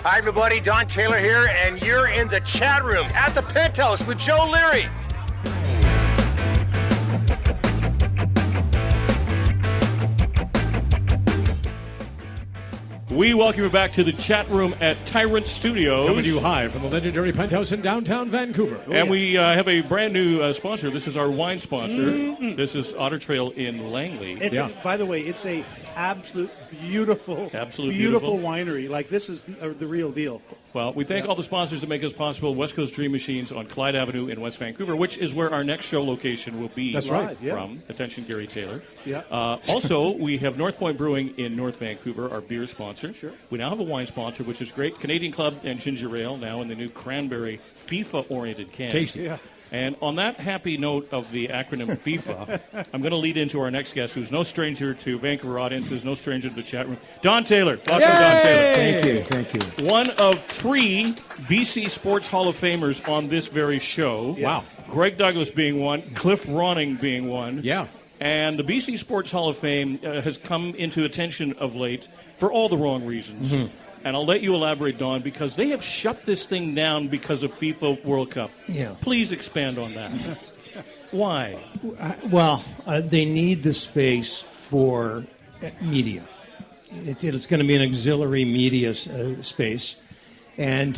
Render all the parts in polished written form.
Hi, everybody. Don Taylor here, and you're in the chat room at the Penthouse with Joe Leary. We welcome you back to the chat room at Tyrant Studios. Coming to you live from the legendary Penthouse in downtown Vancouver. We have a brand new sponsor. This is our wine sponsor. This is Otter Trail in Langley. By the way, it's a absolute beautiful winery. Like, this is the real deal. Well, we thank all the sponsors that make us possible. West Coast Dream Machines on Clyde Avenue in West Vancouver, which is where our next show location will be. That's right. From. Attention, Gary Taylor. Yeah. Also, we have North Point Brewing in North Vancouver, our beer sponsor. Sure. We now have a wine sponsor, which is great. Canadian Club and Ginger Ale, now in the new cranberry FIFA-oriented can. Tasty. Yeah. And on that happy note of the acronym FIFA, I'm going to lead into our next guest, who's no stranger to Vancouver audiences, no stranger to the chat room. Don Taylor. Welcome, Don Taylor. Thank you. One of 3 BC Sports Hall of Famers on this very show. Yes. Wow. Greg Douglas being one, Cliff Ronning being one. Yeah. And the BC Sports Hall of Fame has come into attention of late for all the wrong reasons. Mm-hmm. And I'll let you elaborate, Don, because they have shut this thing down because of FIFA World Cup. Yeah. Please expand on that. Why? Well, they need the space for media. It's going to be an auxiliary media space. And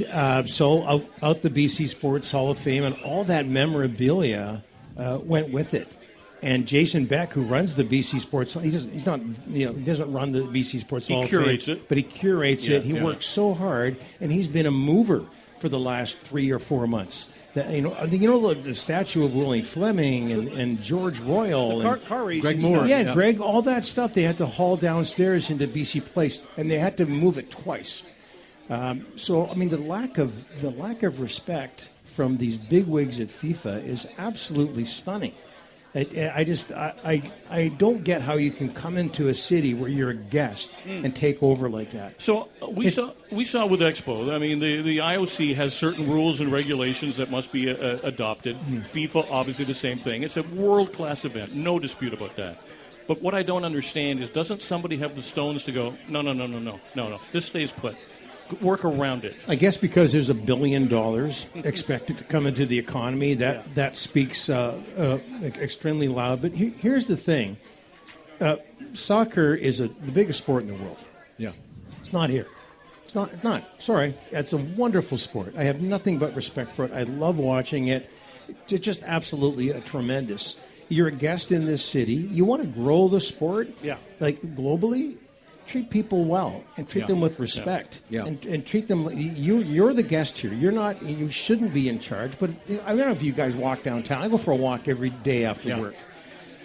so out the BC Sports Hall of Fame and all that memorabilia went with it. And Jason Beck, who runs the BC Sports, he doesn't run the BC Sports Hall of Fame. He curates it. But he curates it. He works so hard, and he's been a mover for the last 3 or 4 months. The statue of Willie Fleming and George Royal and car racing Greg Moore. Greg, all that stuff they had to haul downstairs into BC Place, and they had to move it twice. The lack of respect from these bigwigs at FIFA is absolutely stunning. I don't get how you can come into a city where you're a guest and take over like that. So we saw with Expo. I mean, the IOC has certain rules and regulations that must be adopted. FIFA, obviously, the same thing. It's a world-class event, no dispute about that. But what I don't understand is, doesn't somebody have the stones to go, no, this stays put. Work around it. I guess because there's $1 billion expected to come into the economy, that speaks extremely loud. But here's the thing: soccer is the biggest sport in the world. Yeah, it's not here. It's not. Sorry, it's a wonderful sport. I have nothing but respect for it. I love watching it. It's just absolutely tremendous. You're a guest in this city. You want to grow the sport, like globally. Treat people well and treat them with respect. Yeah. And treat them. You're the guest here. You're not. You shouldn't be in charge. But I don't know if you guys walk downtown. I go for a walk every day after work.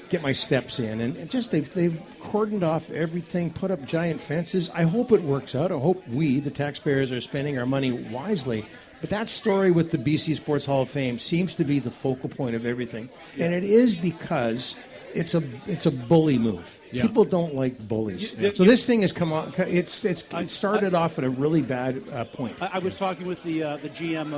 Get my steps in, and just they've cordoned off everything, put up giant fences. I hope it works out. I hope we, the taxpayers, are spending our money wisely. But that story with the BC Sports Hall of Fame seems to be the focal point of everything, and it is because it's a bully move. Yeah. People don't like bullies. So this thing has come out. It started off at a really bad point. I was talking with the GM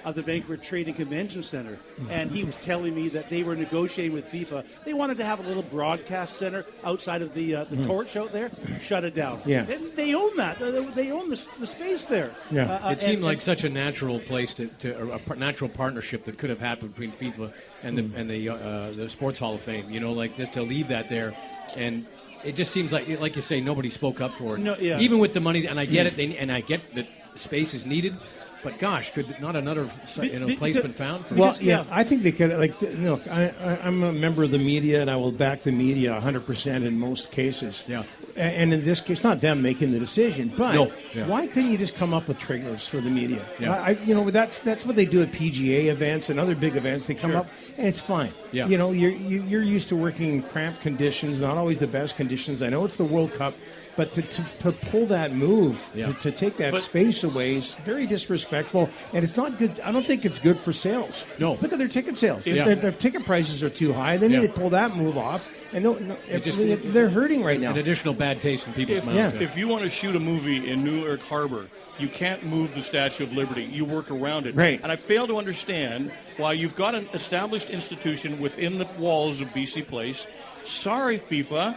of the Vancouver Trade and Convention Center, and he was telling me that they were negotiating with FIFA. They wanted to have a little broadcast center outside of the torch out there. Shut it down. Yeah. They own that. They own the space there. Yeah. It seemed like such a natural place a natural partnership that could have happened between FIFA and the Sports Hall of Fame. Just to leave that there. And it just seems like you say, nobody spoke up for it. No, yeah. Even with the money, and I get it, and I get that space is needed. But gosh, could not another place been found? Well, I think they could. Look, I'm a member of the media, and I will back the media 100% in most cases. Yeah. And in this case, not them making the decision, but why couldn't you just come up with triggers for the media? Yeah. That's what they do at PGA events and other big events. They come up, and it's fine. Yeah. You're used to working in cramped conditions, not always the best conditions. I know it's the World Cup. But to pull that move, to take that space away is very disrespectful, and it's not good. I don't think it's good for sales. No. Look at their ticket sales. Their ticket prices are too high. They need to pull that move off, and they're hurting right now. An additional bad taste in people's mouths. If you want to shoot a movie in Newark Harbor, you can't move the Statue of Liberty. You work around it. Right. And I fail to understand why you've got an established institution within the walls of BC Place. sorry, FIFA,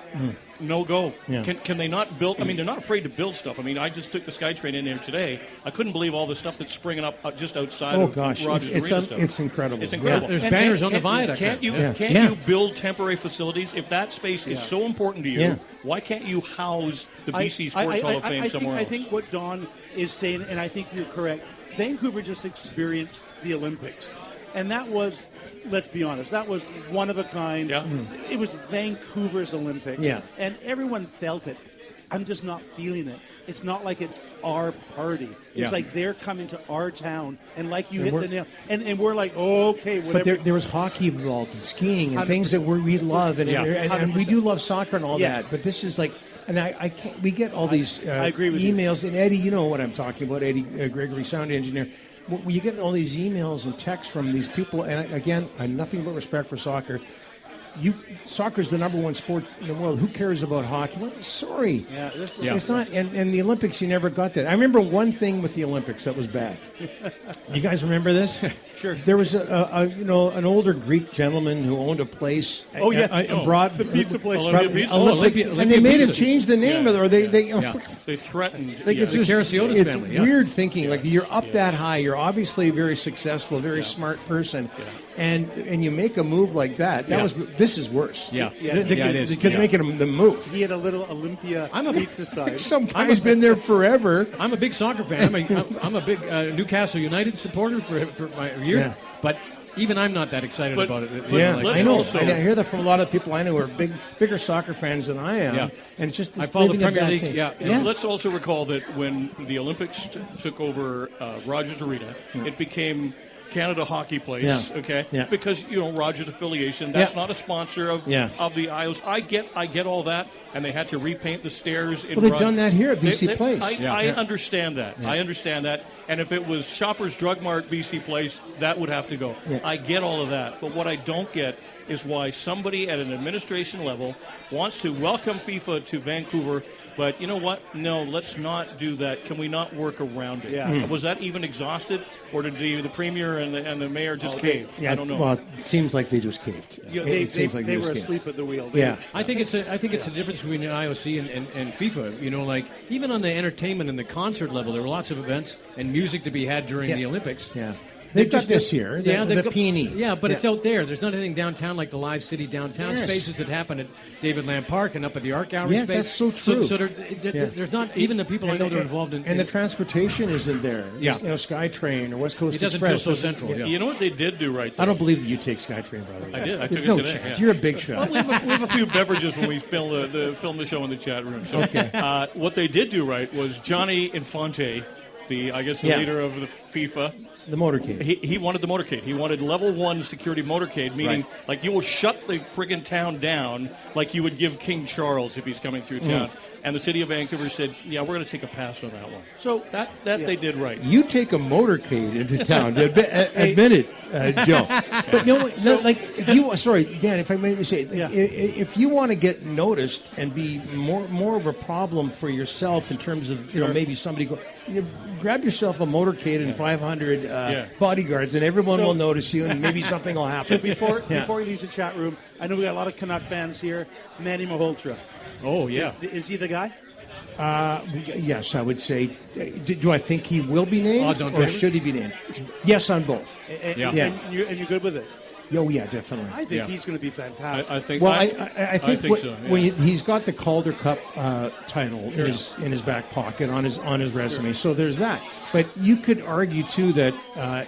no go. Yeah. Can they not build? I mean, they're not afraid to build stuff. I mean, I just took the SkyTrain in there today. I couldn't believe all the stuff that's springing up just outside of Rogers Arena stuff. It's incredible. It's incredible. There's banners on the viaduct. Can't you Yeah. you build temporary facilities if that space is so important to you? Yeah. Why can't you house the BC Sports Hall of Fame somewhere else? I think what Don is saying, and I think you're correct, Vancouver just experienced the Olympics. And that was, let's be honest, that was one of a kind. Yeah. It was Vancouver's Olympics. Yeah. And everyone felt it. I'm just not feeling it. It's not like it's our party. It's like they're coming to our town, and like you hit the nail. And we're like, oh, okay, whatever. But there was hockey involved and skiing and things that we love, and we do love soccer and all Yes. that. But this is like, and I can't, we get all these I agree with you. emails, and Eddie, you know what I'm talking about, Eddie Gregory, sound engineer. You get all these emails and texts from these people, and again, I have nothing but respect for soccer. Soccer is the number one sport in the world. Who cares about hockey? Well, sorry. It's not. And the Olympics, you never got that. I remember one thing with the Olympics that was bad. You guys remember this? Sure. There was an older Greek gentleman who owned a place. Oh, yeah. And brought the pizza place. Olympia Pizza. Olympic, and they made him change the name of it, or they They threatened. like it's the just, Karasiotis it's family, yeah. weird thinking. Like you're up that high, you're obviously a very successful, very smart person, and you make a move like that. This is worse. Yeah. It is. Because making them move. He had a little Olympia pizza side. Some guy's been there forever. I'm a big soccer fan. I'm a big Newcastle United supporter for my years, Yeah. but even I'm not that excited about it. Yeah, let's I know. also- I hear that from a lot of people I know who are bigger soccer fans than I am. Yeah. And it's just I this follow the living in Premier bad League, taste. yeah. Let's also recall that when the Olympics took over Rogers Arena, it became Canada Hockey Place. Yeah. Okay, Yeah. because Rogers affiliation. That's Yeah. not a sponsor of Yeah. the IOs. I get all that, and they had to repaint the stairs. In Well, they've Rogers. done that here at BC Place. I understand that. I understand that. And if it was Shoppers Drug Mart BC Place, that would have to go. Yeah. I get all of that. But what I don't get is why somebody at an administration level wants to welcome FIFA to Vancouver. But you know what? No, let's not do that. Can we not work around it? Yeah. Was that even exhausted, or did the premier and the mayor just cave? Yeah, I don't know. Well, it seems like they just caved. They seems like were just caved. asleep at the wheel. Yeah. I think it's a difference between the IOC and FIFA. Like even on the entertainment and the concert level, there were lots of events and music to be had during the Olympics. Yeah. They've got this here, the Peony. Yeah, but it's out there. There's not anything downtown like the Live City downtown Yes. spaces that happen at David Lamb Park and up at the Art Gallery Yeah, space. that's so true. So there's not even the people I know that are involved in. And the transportation isn't there. Yeah. SkyTrain or West Coast It doesn't Express. feel so central. Yeah. You know what they did do right? I don't believe that you take SkyTrain, by the way. I did. I There's took no it today. chance. Yeah. You're a big shot. Well, we have a few beverages when we film the show in the chat room. So, what they did do right was Johnny Infante, the leader of the FIFA. The motorcade. He wanted the motorcade. He wanted level 1 security motorcade, meaning like you will shut the friggin' town down like you would give King Charles if he's coming through town. And the city of Vancouver said, "Yeah, we're going to take a pass on that one." So that they did right. You take a motorcade into town. Admit it, Joe. But if you sorry, Dan, if I may say, if you want to get noticed and be more of a problem for yourself in terms of maybe somebody grab yourself a motorcade and 500 bodyguards, and everyone will notice you, and maybe something will happen. Before he leaves the chat room, I know we got a lot of Canuck fans here. Manny Malhotra. Oh yeah, is he the guy? Yes, I would say. Do I think he will be named, or should he be named? Yes, on both. And you're good with it? Oh, yeah, definitely. I think he's going to be fantastic. I think. Well, I think so. Yeah. when he's got the Calder Cup title in his back pocket on his resume, so there's that. But you could argue too that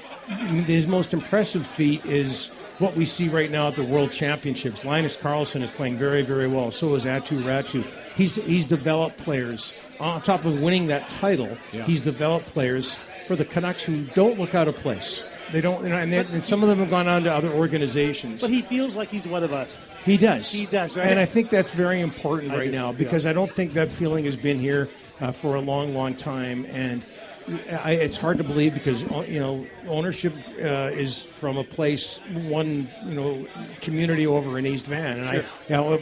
his most impressive feat is what we see right now at the World Championships. Linus Karlsson is playing very, very well. So is Atu Ratu. He's developed players on top of winning that title. Yeah. He's developed players for the Canucks who don't look out of place. They don't, and some of them have gone on to other organizations. But he feels like he's one of us. He does. He does, right? And I think that's very important right now because I don't think that feeling has been here for a long, long time. And it's hard to believe because ownership is from a place, one community over in East Van, and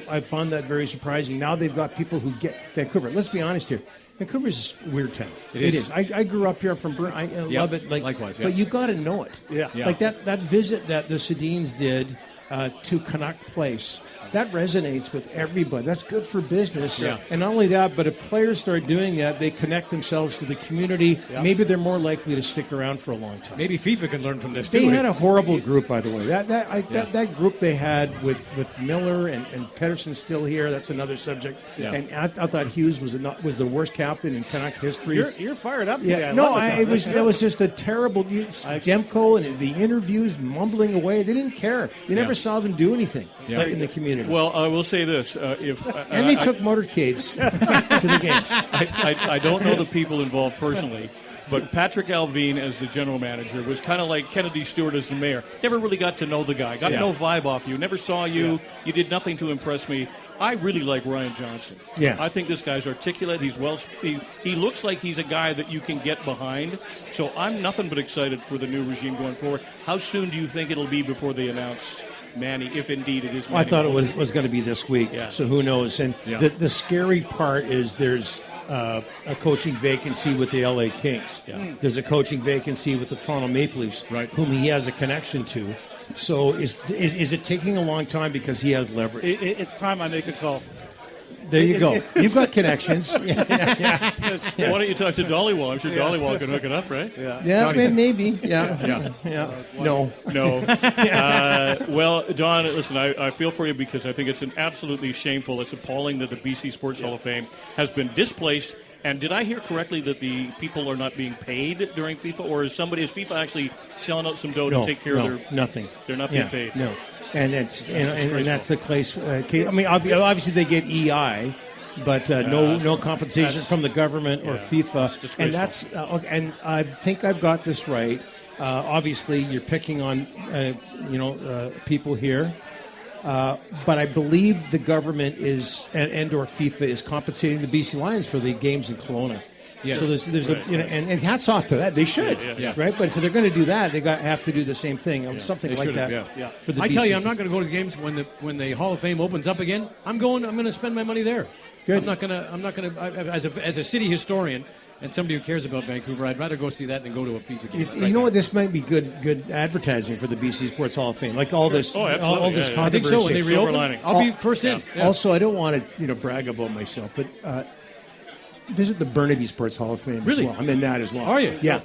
I found that very surprising. Now they've got people who get Vancouver. Let's be honest here. Vancouver's a weird town. It is. I grew up here from Burn. I love it. Likewise. Yeah. But you got to know it. Yeah. Like that visit that the Sedins did to Canuck Place. that resonates with everybody. That's good for business. Yeah. And not only that, but if players start doing that, they connect themselves to the community. Maybe they're more likely to stick around for a long time. Maybe FIFA can learn from this They too. had a horrible group, by the way. That group they had with Miller and Pedersen's still here. That's another subject. Yeah. And I thought Hughes was the worst captain in Canuck history. You're fired up today. Yeah, I no, love it, it Don. was that was just a terrible. Demko and the interviews mumbling away. They didn't care. You never saw them do anything in the community. Well, I will say this: and they took motorcades to the games. I don't know the people involved personally, but Patrick Alvin as the general manager was kind of like Kennedy Stewart as the mayor. Never really got to know the guy. Got no vibe off you. Never saw you. Yeah. You did nothing to impress me. I really like Ryan Johnson. Yeah. I think this guy's articulate. He's he looks like he's a guy that you can get behind. So I'm nothing but excited for the new regime going forward. How soon do you think it'll be before they announce Manny, if indeed it is Manny? I thought it was going to be this week, so who knows? And the scary part is there's a coaching vacancy with the LA Kings. Yeah. There's a coaching vacancy with the Toronto Maple Leafs, whom he has a connection to. So is it taking a long time because he has leverage? It's time I make a call. There you go. You've got connections. Why don't you talk to Dollywall? I'm sure Dollywall can hook it up, right? Yeah, maybe. Yeah. No. Well, Don, listen, I feel for you because I think it's an absolutely shameful. It's appalling that the BC Sports Hall of Fame has been displaced. And did I hear correctly that the people are not being paid during FIFA, or is FIFA actually selling out some dough to take care of their nothing? They're not being paid. No. And it's and that's the case. I mean, obviously they get EI, but no compensation from the government or FIFA. And that's and I think I've got this right. Obviously, you're picking on people here, but I believe the government is and or FIFA is compensating the BC Lions for the games in Kelowna. Yeah. So there's and hats off to that. They should, right? But if they're going to do that, they have to do the same thing, something like that. Yeah. For the I BC tell you, I'm not going to go to games when the Hall of Fame opens up again. I'm going to spend my money there. Good. I'm not going to. As a city historian and somebody who cares about Vancouver, I'd rather go see that than go to a FIFA game. You know what? This might be good advertising for the BC Sports Hall of Fame. Like all this, all this controversy. I think so. When they reopen, I'll be first in. Yeah. Also, I don't want to brag about myself, but visit the Burnaby Sports Hall of Fame as well. I'm in that as well. Are you? Yeah.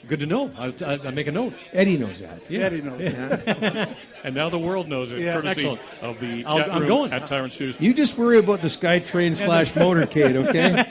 Good to know. I'll make a note. Eddie knows that. Yeah. Eddie knows that. And now the world knows it, courtesy of the chat room going. at Tyrant Studios. You just worry about the SkyTrain / motorcade, okay?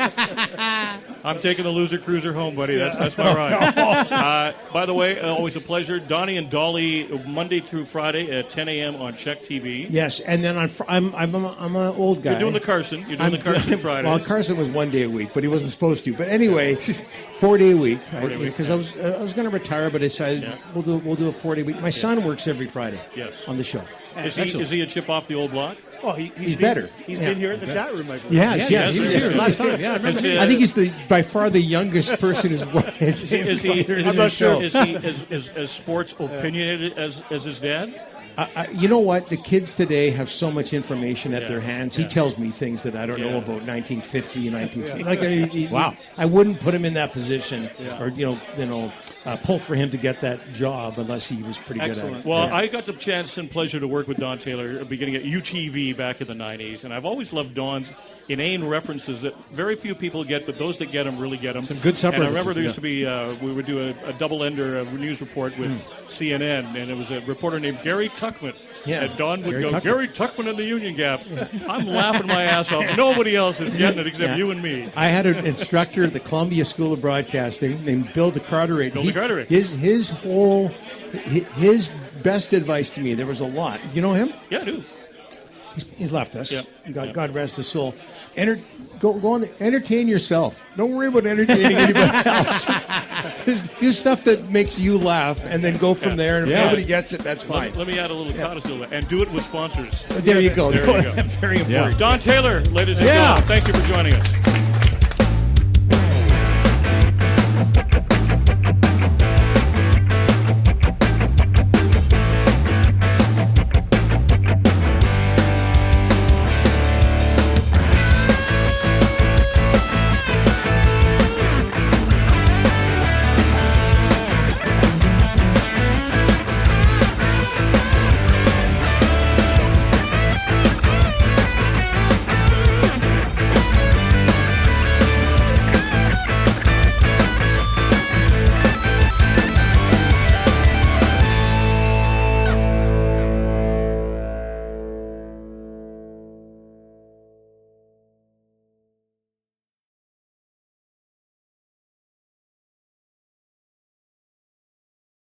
I'm taking the loser cruiser home, buddy. That's my ride. By the way, always a pleasure. Donnie and Dolly, Monday through Friday at 10 a.m. on Check TV. Yes, and then I'm an old guy. You're doing the Carson. Carson Fridays. Well, Carson was 1 day a week, but he wasn't supposed to. But anyway, 4-day a week. Because I was going to retire, but I decided we'll do a 4-day week. My son works every Friday. Yes. On the show. Is he a chip off the old block? Oh, he's better. He's been here in the chat room, I believe. Yes. He was here last time. Yeah, I remember. I think he's by far the youngest person who's is he? I'm not sure. Is he as sports opinionated as his dad? You know what? The kids today have so much information at their hands. He tells me things that I don't know about 1950 and 1960. Wow! I wouldn't put him in that position, or pull for him to get that job unless he was pretty good at it. Well, I got the chance and pleasure to work with Don Taylor beginning at UTV back in the 90s, and I've always loved Don's inane references that very few people get, but those that get them really get them. Some good supper. And I remember there used to be, we would do a double-ender news report with CNN, and it was a reporter named Gary Tuckman. Yeah. And Don would go, Gary Tuckman in the Union Gap. I'm laughing my ass off. Nobody else is getting it except you and me. I had an instructor at the Columbia School of Broadcasting named Bill DeCarteret. His best advice to me, there was a lot. You know him? Yeah, I do. He's left us. God rest his soul. Go on. Entertain yourself. Don't worry about entertaining anybody else. Do stuff that makes you laugh, and then go from there. And if nobody gets it, that's fine. Let me add a little codicil and do it with sponsors. There you go. There you go. Very important. Don Taylor, ladies and gentlemen, thank you for joining us.